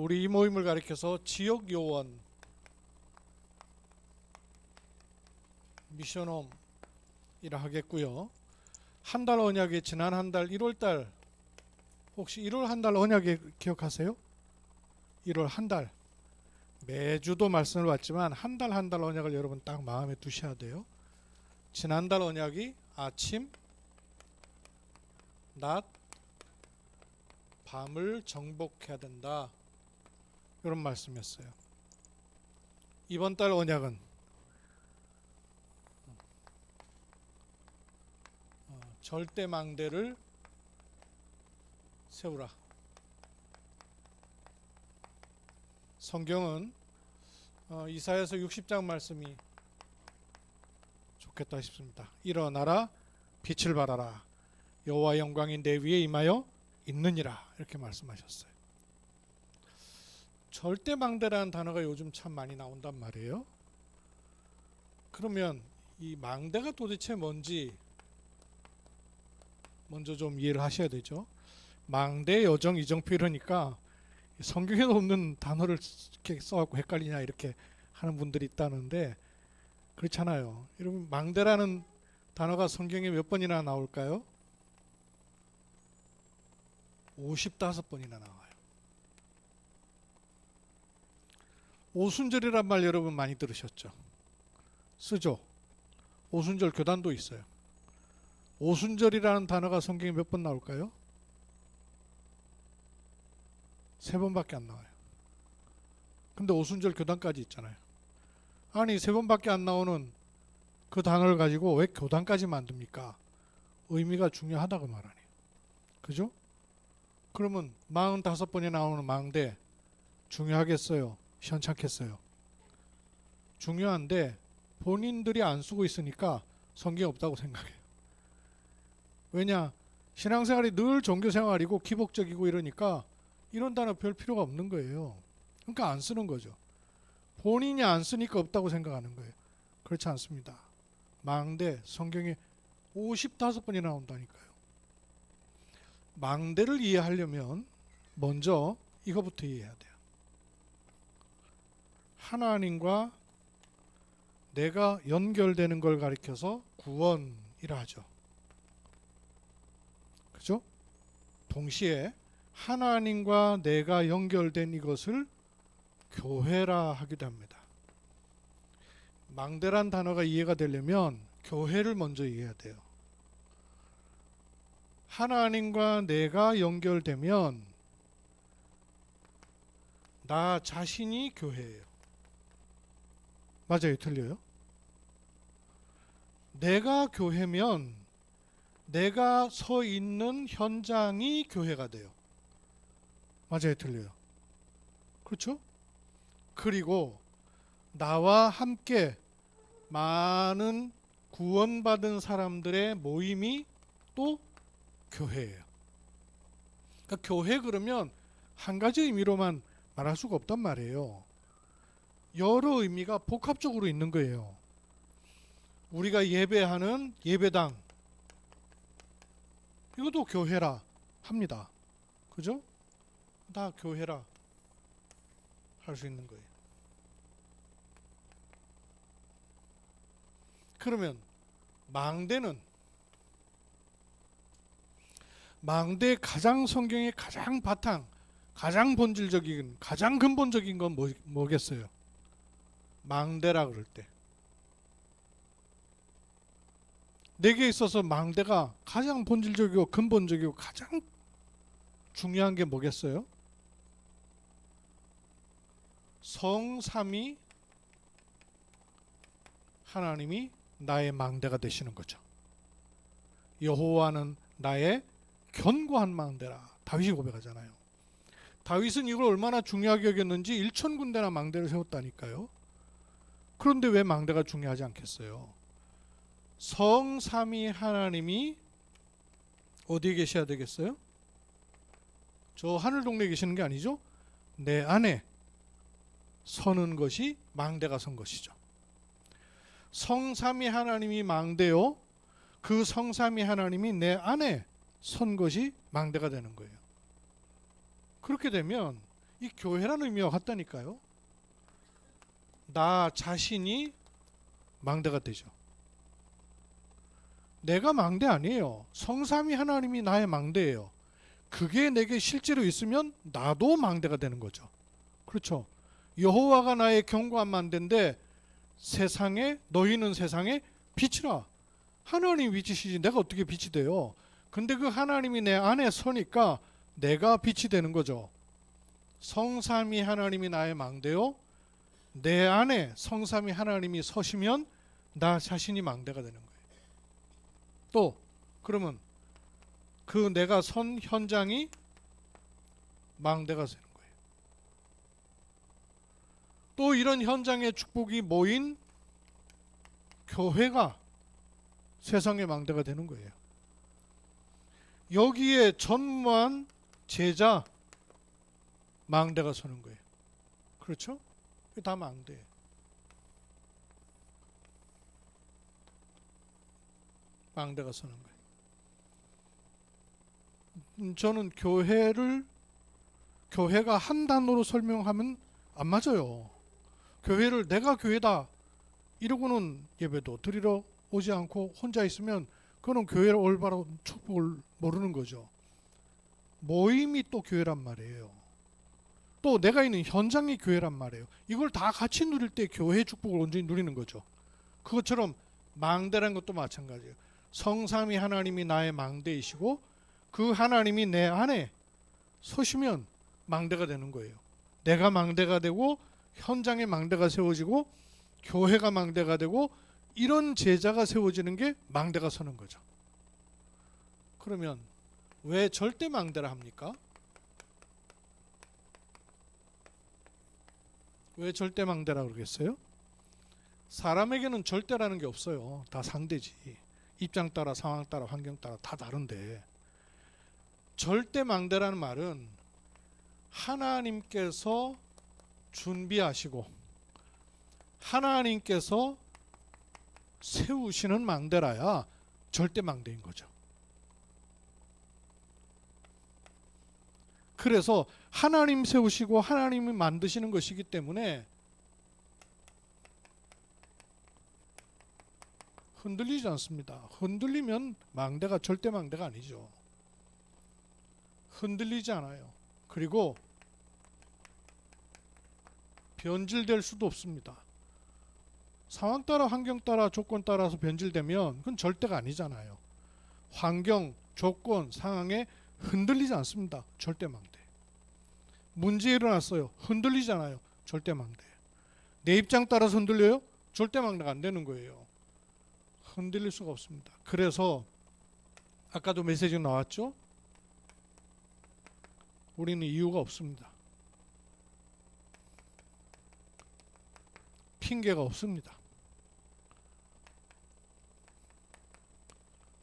우리 이 모임을 가리켜서 지역 요원, 미션홈이라 하겠고요. 한 달 언약이 지난 한 달 1월 달, 혹시 1월 한 달 언약이 기억하세요? 1월 한 달. 매주도 말씀을 받지만 한 달 한 달 언약을 여러분 딱 마음에 두셔야 돼요. 지난달 언약이 아침, 낮, 밤을 정복해야 된다. 이런 말씀이었어요. 이번 달 언약은 절대 망대를 세우라. 성경은 이사야서 60장 말씀이 좋겠다 싶습니다. 일어나라, 빛을 발하라. 여호와 영광이 내 위에 임하여 있느니라. 이렇게 말씀하셨어요. 절대망대라는 단어가 요즘 참 많이 나온단 말이에요. 그러면 이 망대가 도대체 뭔지 먼저 좀 이해를 하셔야 되죠. 망대, 여정, 이정표 이러니까 성경에도 없는 단어를 이렇게 써갖고 헷갈리냐 이렇게 하는 분들이 있다는데 그렇잖아요. 여러분, 망대라는 단어가 성경에 몇 번이나 나올까요? 55번이나 나와요. 오순절이란 말 여러분 많이 들으셨죠? 쓰죠? 오순절 교단도 있어요. 오순절이라는 단어가 성경에 몇 번 나올까요? 3번밖에 안 나와요. 근데 오순절 교단까지 있잖아요. 아니 3번밖에 안 나오는 그 단어를 가지고 왜 교단까지 만듭니까? 의미가 중요하다고 말하네요. 그죠? 그러면 45번에 나오는 망대 중요하겠어요? 시원찮겠어요? 중요한데 본인들이 안 쓰고 있으니까 성경에 없다고 생각해요. 왜냐? 신앙생활이 늘 종교생활이고 기복적이고 이러니까 이런 단어 별 필요가 없는 거예요. 그러니까 안 쓰는 거죠. 본인이 안 쓰니까 없다고 생각하는 거예요. 그렇지 않습니다. 망대 성경에 55번이 나온다니까요. 망대를 이해하려면 먼저 이거부터 이해해야 돼요. 하나님과 내가 연결되는 걸 가리켜서 구원이라 하죠. 그죠? 동시에 하나님과 내가 연결된 이것을 교회라 하기도 합니다. 망대란 단어가 이해가 되려면 교회를 먼저 이해해야 돼요. 하나님과 내가 연결되면 나 자신이 교회예요. 맞아요? 틀려요? 내가 교회면 내가 서 있는 현장이 교회가 돼요. 맞아요? 틀려요? 그렇죠? 그리고 나와 함께 많은 구원받은 사람들의 모임이 또 교회예요. 그러니까 교회 그러면 한 가지 의미로만 말할 수가 없단 말이에요. 여러 의미가 복합적으로 있는 거예요. 우리가 예배하는 예배당, 이것도 교회라 합니다. 그죠? 다 교회라 할 수 있는 거예요. 그러면 망대의 가장 성경의 가장 바탕, 가장 본질적인, 가장 근본적인 건 뭐겠어요? 망대라 그럴 때 내게 있어서 망대가 가장 본질적이고 근본적이고 가장 중요한 게 뭐겠어요? 성삼위 하나님이 나의 망대가 되시는 거죠. 여호와는 나의 견고한 망대라 다윗이 고백하잖아요. 다윗은 이걸 얼마나 중요하게 여겼는지 1000군데나 망대를 세웠다니까요. 그런데 왜 망대가 중요하지 않겠어요? 성삼위 하나님이 어디에 계셔야 되겠어요? 저 하늘 동네에 계시는 게 아니죠? 내 안에 서는 것이 망대가 선 것이죠. 성삼위 하나님이 망대요, 그 성삼위 하나님이 내 안에 선 것이 망대가 되는 거예요. 그렇게 되면 이 교회라는 의미와 같다니까요. 나 자신이 망대가 되죠. 내가 망대 아니에요. 성삼위 하나님이 나의 망대예요. 그게 내게 실제로 있으면 나도 망대가 되는 거죠. 그렇죠. 여호와가 나의 견고한 망대인데 세상에 너희는 세상에 빛이라. 하나님 빛이시지 내가 어떻게 빛이 돼요. 근데 그 하나님이 내 안에 서니까 내가 빛이 되는 거죠. 성삼위 하나님이 나의 망대요. 내 안에 성삼위 하나님이 서시면 나 자신이 망대가 되는 거예요. 또 그러면 그 내가 선 현장이 망대가 되는 거예요. 또 이런 현장의 축복이 모인 교회가 세상의 망대가 되는 거예요. 여기에 전무한 제자 망대가 서는 거예요. 그렇죠? 그게 다 망대예요. 망대가 서는 거예요. 저는 교회가 한 단어로 설명하면 안 맞아요. 교회를 내가 교회다 이러고는 예배도 드리러 오지 않고 혼자 있으면 그거는 교회를 올바로 축복을 모르는 거죠. 모임이 또 교회란 말이에요. 또 내가 있는 현장이 교회란 말이에요. 이걸 다 같이 누릴 때 교회 축복을 온전히 누리는 거죠. 그것처럼 망대라는 것도 마찬가지예요. 성삼위 하나님이 나의 망대이시고 그 하나님이 내 안에 서시면 망대가 되는 거예요. 내가 망대가 되고 현장에 망대가 세워지고 교회가 망대가 되고 이런 제자가 세워지는 게 망대가 서는 거죠. 그러면 왜 절대 망대라 합니까? 왜 절대 망대라 그러겠어요? 사람에게는 절대라는 게 없어요. 다 상대지. 입장 따라 상황 따라 환경 따라 다 다른데 절대 망대라는 말은 하나님께서 준비하시고 하나님께서 세우시는 망대라야 절대 망대인 거죠. 그래서 하나님 세우시고 하나님이 만드시는 것이기 때문에 흔들리지 않습니다. 흔들리면 망대가 절대 망대가 아니죠. 흔들리지 않아요. 그리고 변질될 수도 없습니다. 상황 따라 환경 따라 조건 따라서 변질되면 그건 절대가 아니잖아요. 환경, 조건, 상황에 흔들리지 않습니다. 절대 망대. 문제 일어났어요. 흔들리잖아요. 절대 망대. 내 입장 따라서 흔들려요? 절대 망대가 안 되는 거예요. 흔들릴 수가 없습니다. 그래서 아까도 메시지 나왔죠? 우리는 이유가 없습니다. 핑계가 없습니다.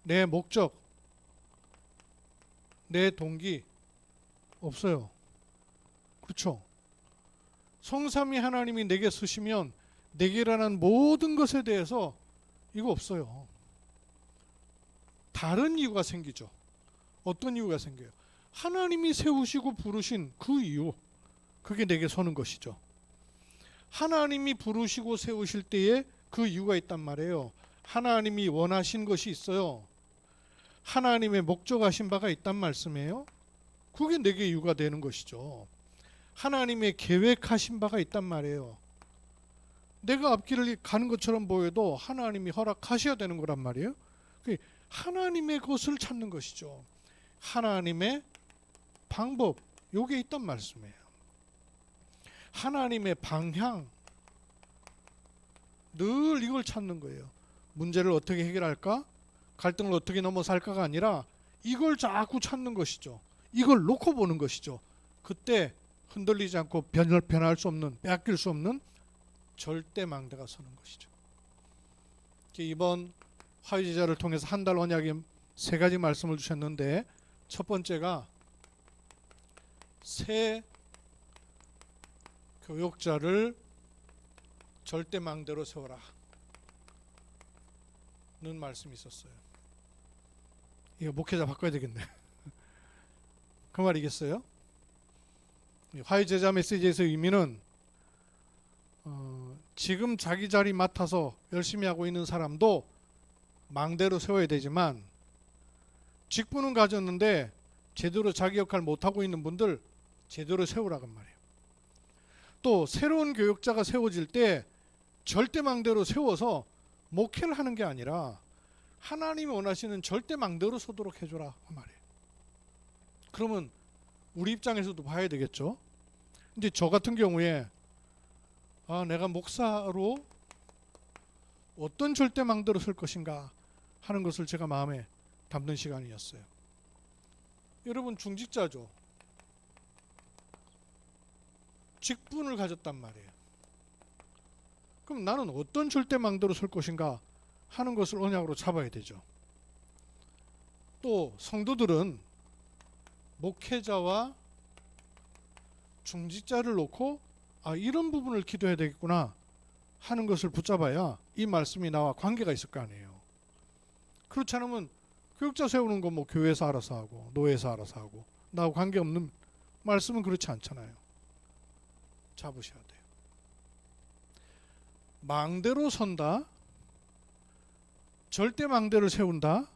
내 목적, 내 동기 없어요. 그렇죠? 성삼위 하나님이 내게 서시면 내게 일어난 모든 것에 대해서 이거 없어요. 다른 이유가 생기죠. 어떤 이유가 생겨요? 하나님이 세우시고 부르신 그 이유, 그게 내게 서는 것이죠. 하나님이 부르시고 세우실 때에 그 이유가 있단 말이에요. 하나님이 원하신 것이 있어요. 하나님의 목적하신 바가 있단 말씀이에요. 그게 내게 이유가 되는 것이죠. 하나님의 계획하신 바가 있단 말이에요. 내가 앞길을 가는 것처럼 보여도 하나님이 허락하셔야 되는 거란 말이에요. 하나님의 것을 찾는 것이죠. 하나님의 방법, 요게 있단 말씀이에요. 하나님의 방향, 늘 이걸 찾는 거예요. 문제를 어떻게 해결할까? 갈등을 어떻게 넘어살까가 아니라 이걸 자꾸 찾는 것이죠. 이걸 놓고 보는 것이죠. 그때 흔들리지 않고 변할 수 없는, 빼앗길 수 없는 절대 망대가 서는 것이죠. 이번 화요제자를 통해서 한 달 언약에 3가지 말씀을 주셨는데, 첫 번째가 새 교역자를 절대 망대로 세워라 는 말씀이 있었어요. 이거 목회자 바꿔야 되겠네. 그 말이겠어요? 화해제자 메시지에서 의미는 지금 자기 자리 맡아서 열심히 하고 있는 사람도 망대로 세워야 되지만, 직분은 가졌는데 제대로 자기 역할 못하고 있는 분들 제대로 세우라고 말이에요. 또 새로운 교역자가 세워질 때 절대 망대로 세워서 목회를 하는 게 아니라 하나님이 원하시는 절대 망대로 서도록 해줘라 그 말이에요. 그러면 우리 입장에서도 봐야 되겠죠. 이제 저 같은 경우에 내가 목사로 어떤 절대 망대로 설 것인가 하는 것을 제가 마음에 담는 시간이었어요. 여러분 중직자죠. 직분을 가졌단 말이에요. 그럼 나는 어떤 절대 망대로 설 것인가 하는 것을 언약으로 잡아야 되죠. 또 성도들은 목회자와 중직자를 놓고 이런 부분을 기도해야 되겠구나 하는 것을 붙잡아야 이 말씀이 나와 관계가 있을 거 아니에요. 그렇지 않으면 교육자 세우는 건 뭐 교회에서 알아서 하고 노예에서 알아서 하고 나하고 관계없는 말씀은 그렇지 않잖아요. 잡으셔야 돼요. 망대로 선다, 절대 망대를 세운다,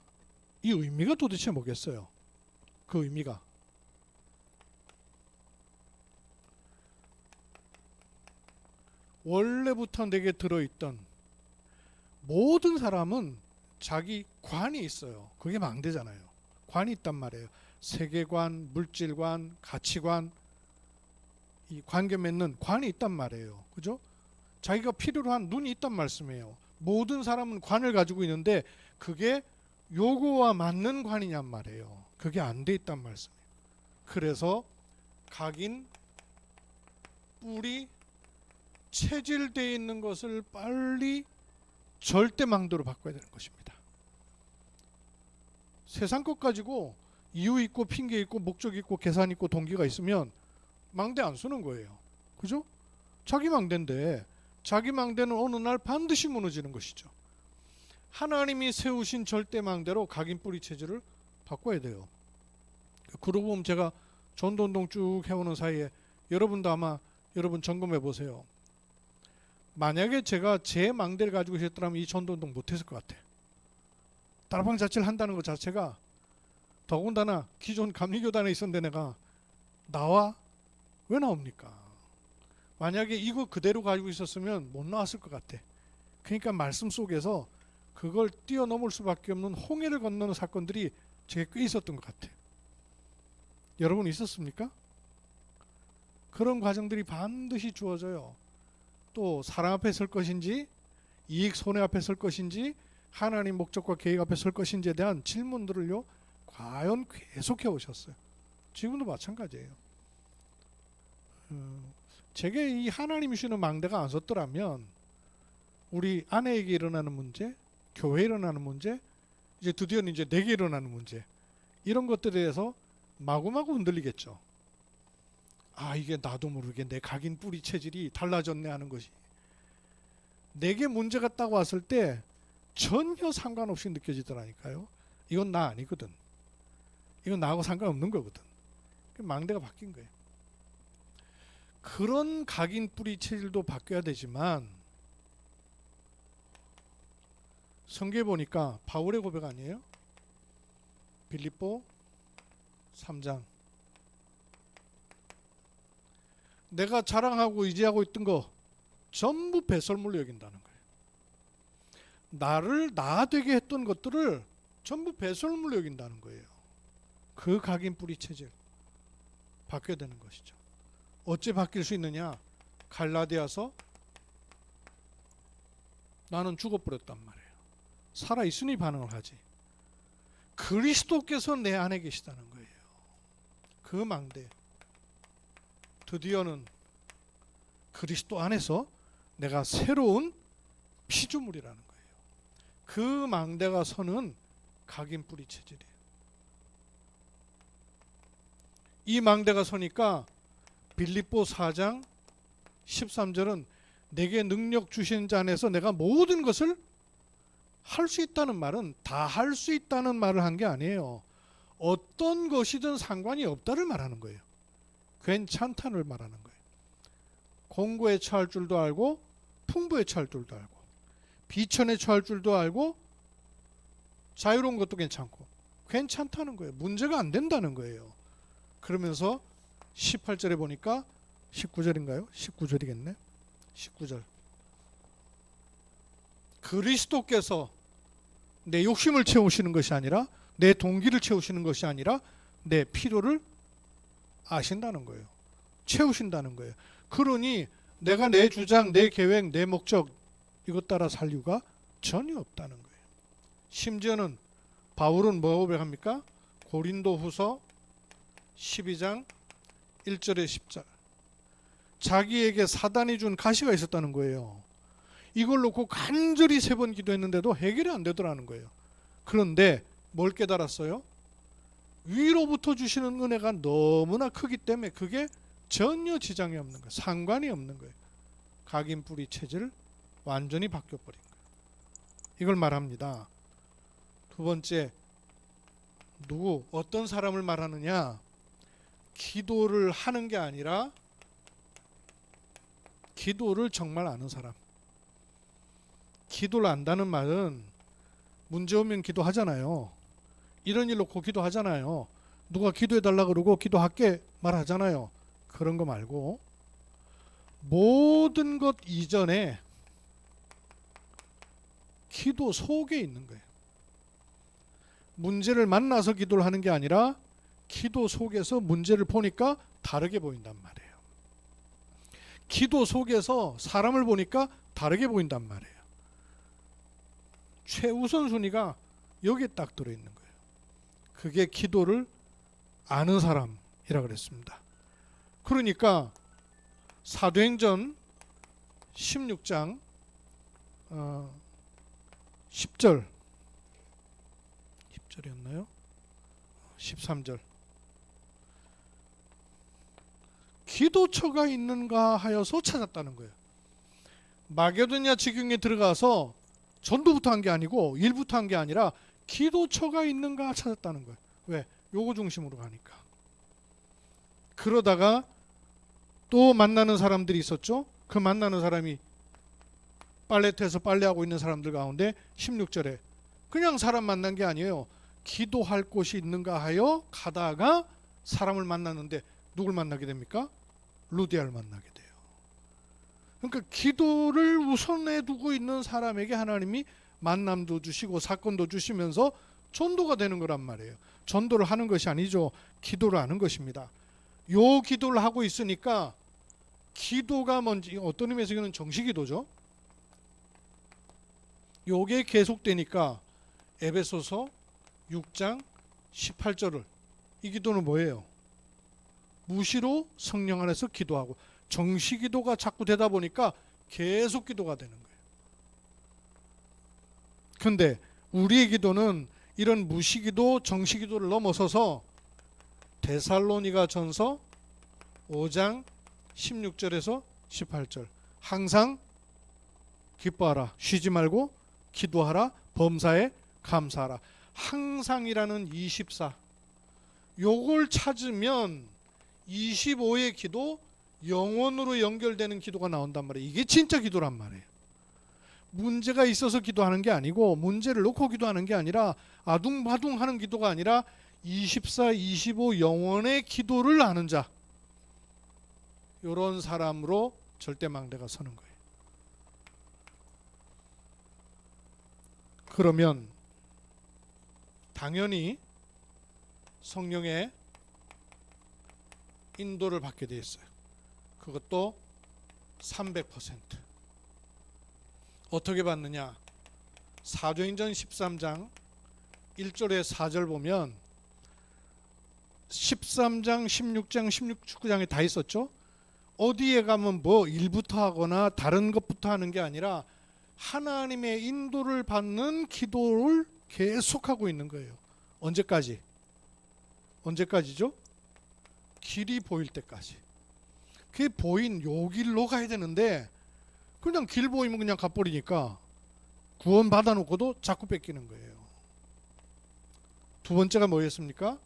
이 의미가 도대체 뭐겠어요? 그 의미가 원래부터 내게 들어있던 모든 사람은 자기 관이 있어요. 그게 망대잖아요. 관이 있단 말이에요. 세계관, 물질관, 가치관, 이 관계 맺는 관이 있단 말이에요. 그죠? 자기가 필요로 한 눈이 있단 말씀이에요. 모든 사람은 관을 가지고 있는데 그게 요거와 맞는 관이냔 말이에요. 그게 안 돼 있단 말씀이에요. 그래서 각인, 뿌리, 체질되어 있는 것을 빨리 절대 망대로 바꿔야 되는 것입니다. 세상 것 가지고 이유 있고 핑계 있고 목적 있고 계산 있고 동기가 있으면 망대 안 쓰는 거예요. 그죠? 자기 망대인데 자기 망대는 어느 날 반드시 무너지는 것이죠. 하나님이 세우신 절대 망대로 각인 뿌리 체질을 바꿔야 돼요. 그러고 보면 제가 전도운동 쭉 해오는 사이에 여러분도 아마 여러분 점검해 보세요. 만약에 제가 제 망대를 가지고 있었더라면 이 전도운동 못했을 것 같아. 다락방 자체를 한다는 것 자체가, 더군다나 기존 감리교단에 있었는데 내가 나와 왜 나옵니까? 만약에 이거 그대로 가지고 있었으면 못 나왔을 것 같아. 그러니까 말씀 속에서 그걸 뛰어넘을 수밖에 없는 홍해를 건너는 사건들이 제게 꽤 있었던 것 같아. 여러분 있었습니까? 그런 과정들이 반드시 주어져요. 또 사람 앞에 설 것인지 이익 손해 앞에 설 것인지 하나님 목적과 계획 앞에 설 것인지에 대한 질문들을요 과연 계속해 오셨어요. 지금도 마찬가지예요. 제게 이 하나님이 주시는 망대가 안 섰더라면 우리 아내에게 일어나는 문제, 교회에 일어나는 문제, 이제 드디어는 이제 내게 일어나는 문제, 이런 것들에 대해서 마구마구 흔들리겠죠. 이게 나도 모르게 내 각인 뿌리 체질이 달라졌네 하는 것이 내게 문제가 딱 왔을 때 전혀 상관없이 느껴지더라니까요. 이건 나 아니거든. 이건 나하고 상관없는 거거든. 망대가 바뀐 거예요. 그런 각인 뿌리 체질도 바뀌어야 되지만 성경에 보니까 바울의 고백 아니에요? 빌립보 3장. 내가 자랑하고 의지하고 있던 거 전부 배설물로 여긴다는 거예요. 나를 나 되게 했던 것들을 전부 배설물로 여긴다는 거예요. 그 각인 뿌리 체질 바뀌어야 되는 것이죠. 어째 바뀔 수 있느냐? 갈라디아서 나는 죽어버렸단 말이에요. 살아있으니 반응을 하지. 그리스도께서 내 안에 계시다는 거예요. 그 망대. 드디어는 그리스도 안에서 내가 새로운 피조물이라는 거예요. 그 망대가 서는 각인 뿌리 체질이에요. 이 망대가 서니까 빌립보 4장 13절은 내게 능력 주신 자 안에서 내가 모든 것을 할 수 있다는 말은 다 할 수 있다는 말을 한 게 아니에요. 어떤 것이든 상관이 없다를 말하는 거예요. 괜찮다를 말하는 거예요. 공고에 처할 줄도 알고 풍부에 처할 줄도 알고 비천에 처할 줄도 알고 자유로운 것도 괜찮고 괜찮다는 거예요. 문제가 안 된다는 거예요. 그러면서 18절에 보니까 19절인가요? 19절이겠네. 19절. 그리스도께서 내 욕심을 채우시는 것이 아니라 내 동기를 채우시는 것이 아니라 내 필요를 아신다는 거예요. 채우신다는 거예요. 그러니 내가 내 주장, 내 계획, 내 목적 이것 따라 살 이유가 전혀 없다는 거예요. 심지어는 바울은 뭐라고 고백합니까? 고린도후서 12장 1절에 10절. 자기에게 사단이 준 가시가 있었다는 거예요. 이걸 놓고 간절히 3번 기도했는데도 해결이 안 되더라는 거예요. 그런데 뭘 깨달았어요? 위로부터 주시는 은혜가 너무나 크기 때문에 그게 전혀 지장이 없는 거예요. 상관이 없는 거예요. 각인뿌리 체질 완전히 바뀌어버린 거예요. 이걸 말합니다. 두 번째, 어떤 사람을 말하느냐? 기도를 하는 게 아니라 기도를 정말 아는 사람. 기도를 안다는 말은 문제 오면 기도하잖아요. 이런 일 놓고 기도하잖아요. 누가 기도해달라 그러고 기도할게 말하잖아요. 그런 거 말고 모든 것 이전에 기도 속에 있는 거예요. 문제를 만나서 기도를 하는 게 아니라 기도 속에서 문제를 보니까 다르게 보인단 말이에요. 기도 속에서 사람을 보니까 다르게 보인단 말이에요. 최우선 순위가 여기에 딱 들어있는 거예요. 그게 기도를 아는 사람이라 그랬습니다. 그러니까 사도행전 16장 10절 10절이었나요? 13절 기도처가 있는가 하여서 찾았다는 거예요. 마게도냐 지경에 들어가서 전도부터 한 게 아니고 일부터 한 게 아니라 기도처가 있는가 찾았다는 거예요. 왜? 요거 중심으로 가니까. 그러다가 또 만나는 사람들이 있었죠. 그 만나는 사람이 빨래터에서 빨래하고 있는 사람들 가운데 16절에 그냥 사람 만난 게 아니에요. 기도할 곳이 있는가 하여 가다가 사람을 만났는데 누굴 만나게 됩니까? 루디아를 만나게 돼요. 그러니까 기도를 우선에 두고 있는 사람에게 하나님이 만남도 주시고 사건도 주시면서 전도가 되는 거란 말이에요. 전도를 하는 것이 아니죠. 기도를 하는 것입니다. 요 기도를 하고 있으니까 기도가 뭔지 어떤 의미에서 이거는 정식기도죠. 요게 계속되니까 에베소서 6장 18절을 이 기도는 뭐예요? 무시로 성령 안에서 기도하고 정식기도가 자꾸 되다 보니까 계속 기도가 되는 거예요. 근데 우리의 기도는 이런 무시기도 정식기도를 넘어서서 데살로니가 전서 5장 16절에서 18절 항상 기뻐하라 쉬지 말고 기도하라 범사에 감사하라 항상이라는 24 요걸 찾으면 25의 기도 영원으로 연결되는 기도가 나온단 말이에요. 이게 진짜 기도란 말이에요. 문제가 있어서 기도하는 게 아니고 문제를 놓고 기도하는 게 아니라 아둥바둥 하는 기도가 아니라 24, 25 영원의 기도를 아는 자 이런 사람으로 절대망대가 서는 거예요. 그러면 당연히 성령의 인도를 받게 되어 있어요. 그것도 300%. 어떻게 받느냐? 사도행전 13장 1절에 4절 보면 13장, 16장, 19장에 다 있었죠. 어디에 가면 뭐 일부터 하거나 다른 것부터 하는 게 아니라 하나님의 인도를 받는 기도를 계속하고 있는 거예요. 언제까지? 언제까지죠? 길이 보일 때까지. 그게 보인 요 길로 가야 되는데 그냥 길 보이면 그냥 가버리니까 구원 받아놓고도 자꾸 뺏기는 거예요. 두 번째가 뭐였습니까?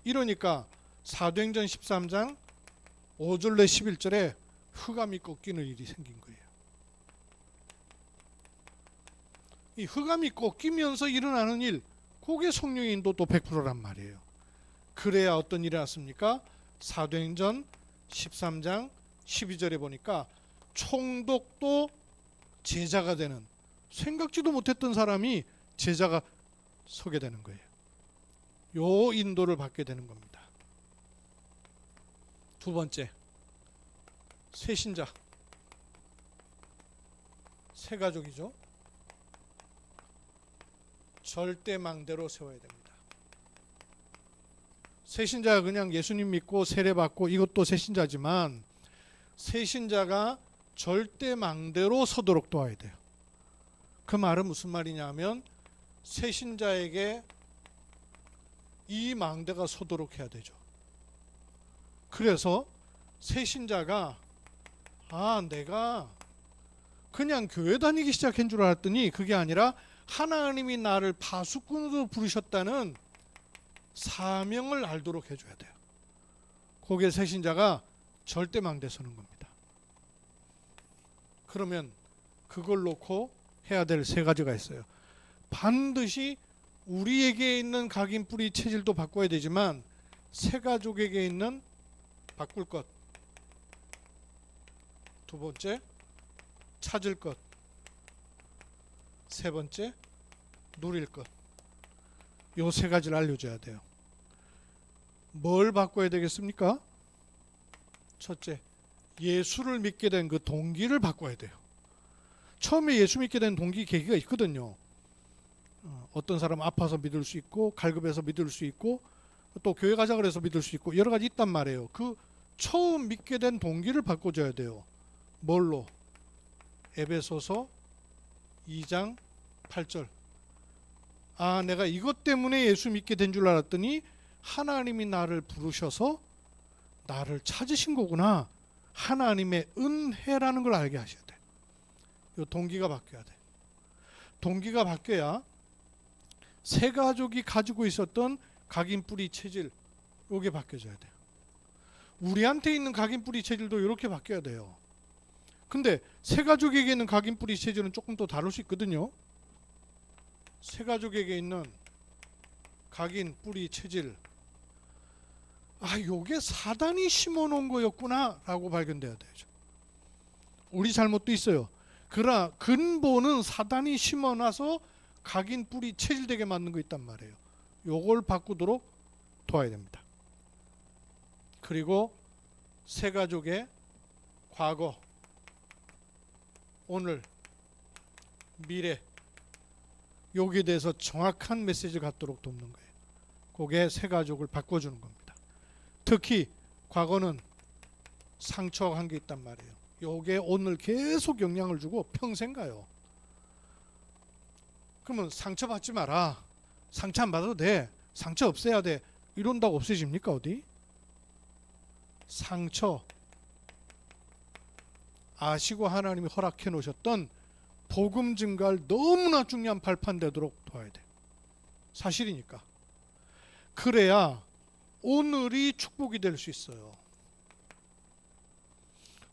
이러니까 사도행전 13장 5절내 11절에 흑암이 꺾이는 일이 생긴 거예요. 이 흑암이 꺾이면서 일어나는 일, 그게 성령의 인도도 100%란 말이에요. 그래야 어떤 일이 났습니까? 사도행전 13장 12절에 보니까 총독도 제자가 되는, 생각지도 못했던 사람이 제자가 서게 되는 거예요. 요 인도를 받게 되는 겁니다. 두 번째, 새신자, 새가족이죠. 절대 망대로 세워야 됩니다. 새신자가 그냥 예수님 믿고 세례받고 이것도 새신자지만, 새신자가 절대 망대로 서도록 도와야 돼요. 그 말은 무슨 말이냐면, 새신자에게 이 망대가 서도록 해야 되죠. 그래서 새신자가 내가 그냥 교회 다니기 시작한 줄 알았더니 그게 아니라 하나님이 나를 파수꾼으로 부르셨다는 사명을 알도록 해줘야 돼요. 그게 새신자가 절대 망대 서는 겁니다. 그러면 그걸 놓고 해야 될 세 가지가 있어요. 반드시 우리에게 있는 각인 뿌리 체질도 바꿔야 되지만, 새 가족에게 있는 바꿀 것, 두 번째 찾을 것, 세 번째 누릴 것, 요 세 가지를 알려줘야 돼요. 뭘 바꿔야 되겠습니까? 첫째, 예수를 믿게 된 그 동기를 바꿔야 돼요. 처음에 예수 믿게 된 동기 계기가 있거든요. 어떤 사람은 아파서 믿을 수 있고, 갈급해서 믿을 수 있고, 또 교회 가자 그래서 믿을 수 있고, 여러 가지 있단 말이에요. 그 처음 믿게 된 동기를 바꿔줘야 돼요. 뭘로? 에베소서 2장 8절. 내가 이것 때문에 예수 믿게 된 줄 알았더니 하나님이 나를 부르셔서 나를 찾으신 거구나. 하나님의 은혜라는 걸 알게 하셔야 돼. 요 동기가 바뀌어야 돼. 동기가 바뀌어야 새 가족이 가지고 있었던 각인 뿌리 체질, 요게 바뀌어져야 돼요. 우리한테 있는 각인 뿌리 체질도 이렇게 바뀌어야 돼요. 근데 새 가족에게 있는 각인 뿌리 체질은 조금 더 다를 수 있거든요. 새 가족에게 있는 각인 뿌리 체질, 요게 사단이 심어놓은 거였구나 라고 발견돼야 되죠. 우리 잘못도 있어요. 그러나 근본은 사단이 심어놔서 각인 뿌리 체질되게 만든 거 있단 말이에요. 요걸 바꾸도록 도와야 됩니다. 그리고 새 가족의 과거, 오늘, 미래, 여기에 대해서 정확한 메시지를 갖도록 돕는 거예요. 그게 새 가족을 바꿔주는 겁니다. 특히 과거는 상처가 한 게 있단 말이에요. 요게 오늘 계속 영향을 주고 평생 가요. 그러면 상처받지 마라, 상처 안 받아도 돼, 상처 없애야 돼, 이런다고 없어집니까 어디? 상처 아시고 하나님이 허락해 놓으셨던 복음 증가를 너무나 중요한 발판 되도록 도와야 돼. 사실이니까. 그래야 오늘이 축복이 될 수 있어요.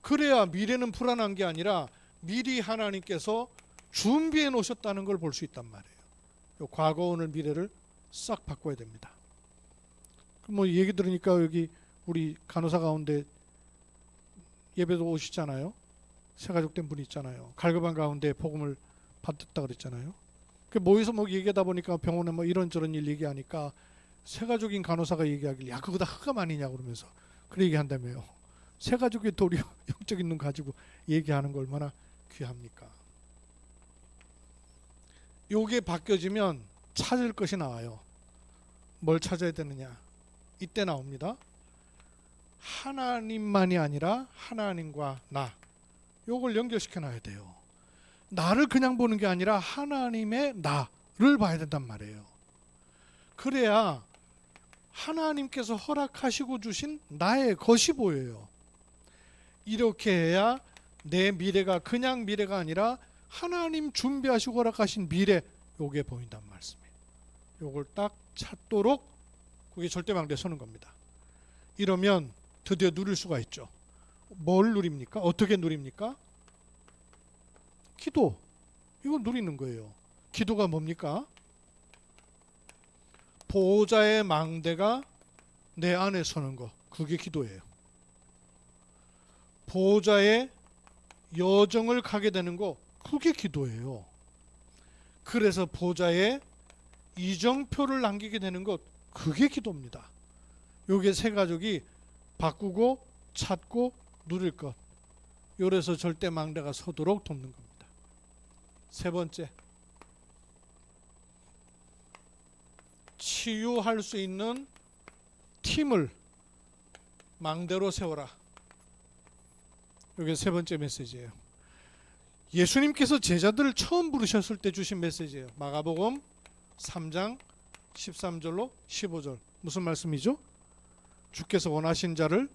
그래야 미래는 불안한 게 아니라 미리 하나님께서 준비해 놓으셨다는 걸 볼 수 있단 말이에요. 요 과거, 오늘, 미래를 싹 바꿔야 됩니다. 뭐 얘기 들으니까 여기 우리 간호사 가운데 예배도 오시잖아요. 새가족 된 분이 있잖아요. 갈급한 가운데 복음을 받았다 그랬잖아요. 그 모여서 뭐 얘기하다 보니까 병원에 뭐 이런저런 일 얘기하니까 새가족인 간호사가 얘기하길, 야 그거 다 흑암 아니냐 그러면서 그런 얘기한다며요. 새가족의 도리 영적인 눈 가지고 얘기하는 거 얼마나 귀합니까? 요게 바뀌어지면 찾을 것이 나와요. 뭘 찾아야 되느냐? 이때 나옵니다. 하나님만이 아니라 하나님과 나, 요걸 연결시켜 놔야 돼요. 나를 그냥 보는 게 아니라 하나님의 나를 봐야 된단 말이에요. 그래야 하나님께서 허락하시고 주신 나의 것이 보여요. 이렇게 해야 내 미래가 그냥 미래가 아니라 하나님 준비하시고 허락하신 미래, 요게 보인단 말씀이에요. 요걸 딱 찾도록 그게 절대망대에 서는 겁니다. 이러면 드디어 누릴 수가 있죠. 뭘 누립니까? 어떻게 누립니까? 기도. 이거 누리는 거예요. 기도가 뭡니까? 보호자의 망대가 내 안에 서는 거. 그게 기도예요. 보호자의 여정을 가게 되는 거. 그게 기도예요. 그래서 보호자의 이정표를 남기게 되는 것. 그게 기도입니다. 요게 세 가족이 바꾸고 찾고 누릴 것. 요래서 절대 망대가 서도록 돕는 겁니다. 세 번째, 치유할 수 있는 팀을 망대로 세워라. 이게 세 번째 메시지예요. 예수님께서 제자들을 처음 부르셨을 때 주신 메시지예요. 마가복음 3장 13절로 15절. 무슨 말씀이죠? 주께서 원하신 자를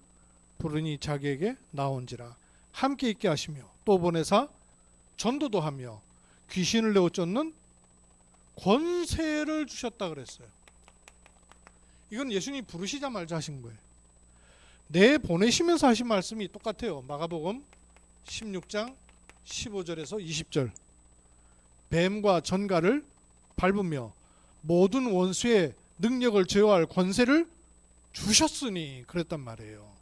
부르니 자기에게 나온지라. 함께 있게 하시며 또 보내사 전도도 하며 귀신을 내어 쫓는 권세를 주셨다 그랬어요. 이건 예수님이 부르시자마자 하신 거예요. 내 보내시면서 하신 말씀이 똑같아요. 마가복음 16장 15절에서 20절. 뱀과 전갈을 밟으며 모든 원수의 능력을 제어할 권세를 주셨으니 그랬단 말이에요.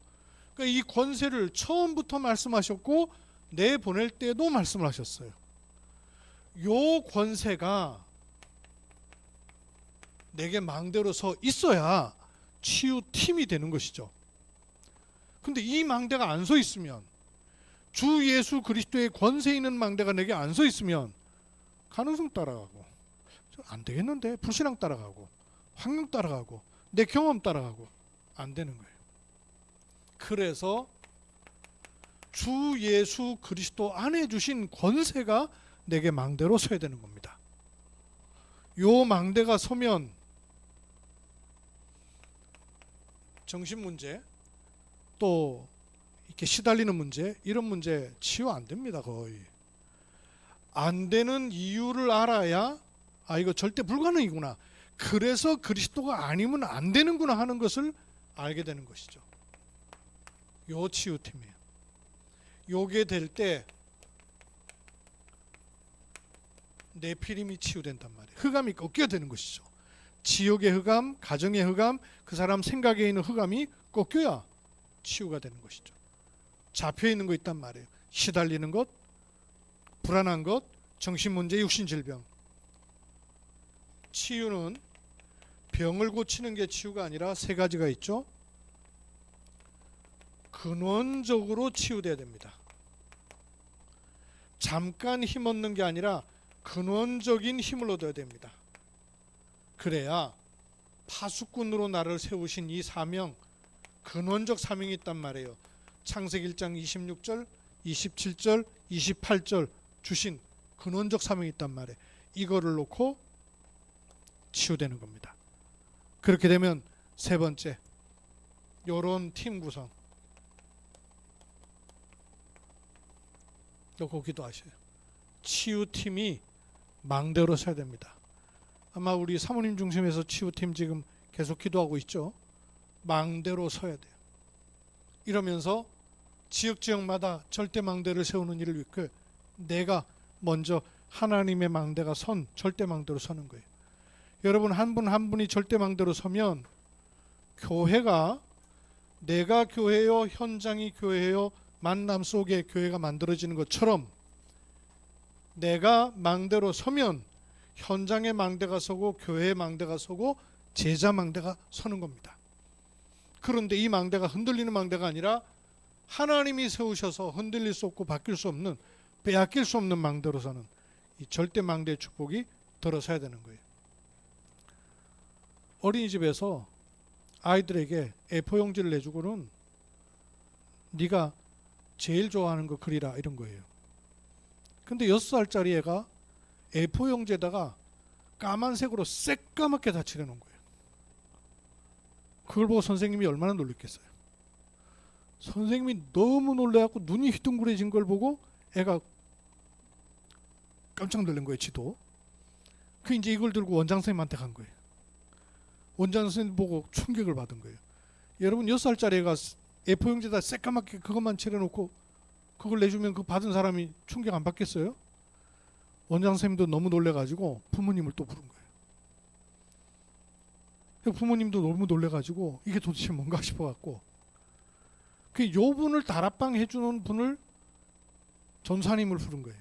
그러니까 이 권세를 처음부터 말씀하셨고 내보낼 때도 말씀을 하셨어요. 요 권세가 내게 망대로 서 있어야 치유팀이 되는 것이죠. 근데 이 망대가 안 서 있으면, 주 예수 그리스도의 권세 있는 망대가 내게 안 서 있으면 가능성 따라가고, 안 되겠는데, 불신앙 따라가고, 환경 따라가고, 내 경험 따라가고 안 되는 거예요. 그래서 주 예수 그리스도 안에 주신 권세가 내게 망대로 서야 되는 겁니다. 요 망대가 서면 정신 문제, 또 이렇게 시달리는 문제, 이런 문제 치유 안 됩니다. 거의 안 되는 이유를 알아야 이거 절대 불가능이구나, 그래서 그리스도가 아니면 안 되는구나 하는 것을 알게 되는 것이죠. 요 치유팀이에요. 요게 될 때 네피림이 치유된단 말이에요. 흑암이 꺾여야 되는 것이죠. 지옥의 흑암, 가정의 흑암, 그 사람 생각에 있는 흑암이 꺾여야 치유가 되는 것이죠. 잡혀있는 거 있단 말이에요. 시달리는 것, 불안한 것, 정신문제, 육신질병. 치유는 병을 고치는 게 치유가 아니라 세 가지가 있죠. 근원적으로 치유돼야 됩니다. 잠깐 힘 얻는 게 아니라 근원적인 힘을 얻어야 됩니다. 그래야 파수꾼으로 나를 세우신 이 사명, 근원적 사명이 있단 말이에요. 창세기 1장 26절, 27절, 28절 주신 근원적 사명이 있단 말이에요. 이거를 놓고 치유되는 겁니다. 그렇게 되면 세 번째, 요런 팀 구성 놓고 기도하셔요. 치유팀이 망대로 서야 됩니다. 아마 우리 사모님 중심에서 치유팀 지금 계속 기도하고 있죠. 망대로 서야 돼요. 이러면서 지역마다 절대 망대를 세우는 일을 위해 내가 먼저 하나님의 망대가 선 절대 망대로 서는 거예요. 여러분 한 분 한 분이 절대 망대로 서면 교회가, 내가 교회요, 현장이 교회요, 만남 속에 교회가 만들어지는 것처럼 내가 망대로 서면 현장의 망대가 서고 교회의 망대가 서고 제자 망대가 서는 겁니다. 그런데 이 망대가 흔들리는 망대가 아니라 하나님이 세우셔서 흔들릴 수 없고 바뀔 수 없는, 빼앗길 수 없는 망대로 서는 이 절대 망대의 축복이 들어서야 되는 거예요. 어린이집에서 아이들에게 A4 용지를 내주고는 네가 제일 좋아하는 거 그리라, 이런 거예요. 근데 6살짜리 애가 A4 용지에다가 까만색으로 새까맣게 다 칠해놓은 거예요. 그걸 보고 선생님이 얼마나 놀랬겠어요. 선생님이 너무 놀래갖고 눈이 휘둥그레진 걸 보고 애가 깜짝 놀란 거예요. 지도. 그 이제 이걸 들고 원장 선생님한테 간 거예요. 원장 선생님 보고 충격을 받은 거예요. 여러분 6살짜리 애가 A4용지에다 새까맣게 그것만 칠해놓고 그걸 내주면 그 받은 사람이 충격 안 받겠어요? 원장 선생님도 너무 놀래가지고 부모님을 또 부른 거예요. 부모님도 너무 놀래가지고 이게 도대체 뭔가 싶어갖고 그 요 분을 다락방 해주는 분을 전사님을 부른 거예요.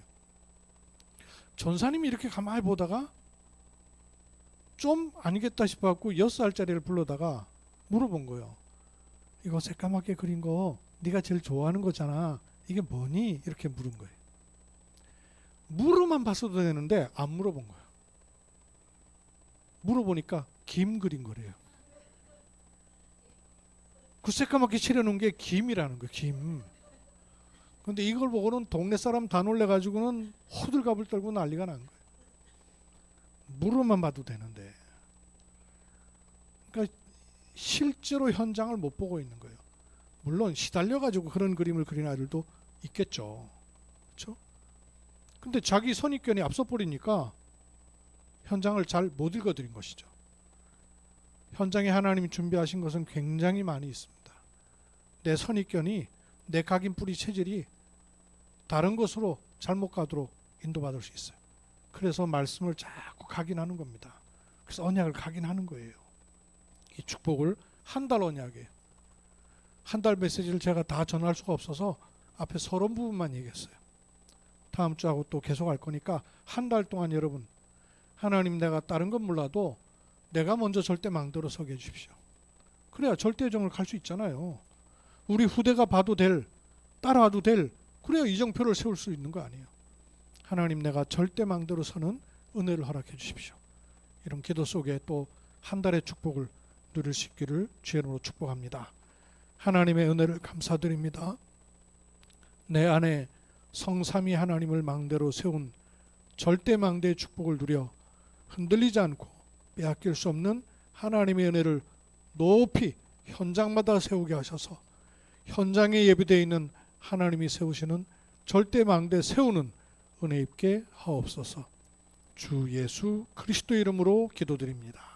전사님이 이렇게 가만히 보다가 좀 아니겠다 싶어갖고 6살짜리를 불러다가 물어본 거예요. 이거 새까맣게 그린 거 네가 제일 좋아하는 거잖아. 이게 뭐니? 이렇게 물은 거예요. 물어만 봤어도 되는데 안 물어본 거예요. 물어보니까 김 그린 거래요. 그 새까맣게 칠해놓은 게 김이라는 거예요. 김. 근데 이걸 보고는 동네 사람 다 놀래가지고는 호들갑을 떨고 난리가 난 거예요. 물어만 봐도 되는데. 그러니까 실제로 현장을 못 보고 있는 거예요. 물론 시달려가지고 그런 그림을 그린 아이들도 있겠죠. 그렇죠? 근데 자기 선입견이 앞서 버리니까 현장을 잘 못 읽어드린 것이죠. 현장에 하나님이 준비하신 것은 굉장히 많이 있습니다. 내 선입견이, 내 각인 뿌리 체질이 다른 것으로 잘못 가도록 인도받을 수 있어요. 그래서 말씀을 자꾸 각인하는 겁니다. 그래서 언약을 각인하는 거예요. 이 축복을 한 달 언약이에요. 한 달 메시지를 제가 다 전할 수가 없어서 앞에 서론 부분만 얘기했어요. 다음 주하고 또 계속 할 거니까 한 달 동안 여러분, 하나님 내가 다른 건 몰라도 내가 먼저 절대망대로 서게 해주십시오. 그래야 절대정을 갈 수 있잖아요. 우리 후대가 봐도 될, 따라와도 될, 그래야 이정표를 세울 수 있는 거 아니에요. 하나님 내가 절대망대로 서는 은혜를 허락해 주십시오. 이런 기도 속에 또 한 달의 축복을 누릴 수 있기를 주의 이름으로 축복합니다. 하나님의 은혜를 감사드립니다. 내 안에 성삼위 하나님을 망대로 세운 절대망대의 축복을 누려 흔들리지 않고 빼앗길 수 없는 하나님의 은혜를 높이 현장마다 세우게 하셔서 현장에 예비되어 있는 하나님이 세우시는 절대망대 세우는 은혜 입게 하옵소서. 주 예수 그리스도 이름으로 기도드립니다.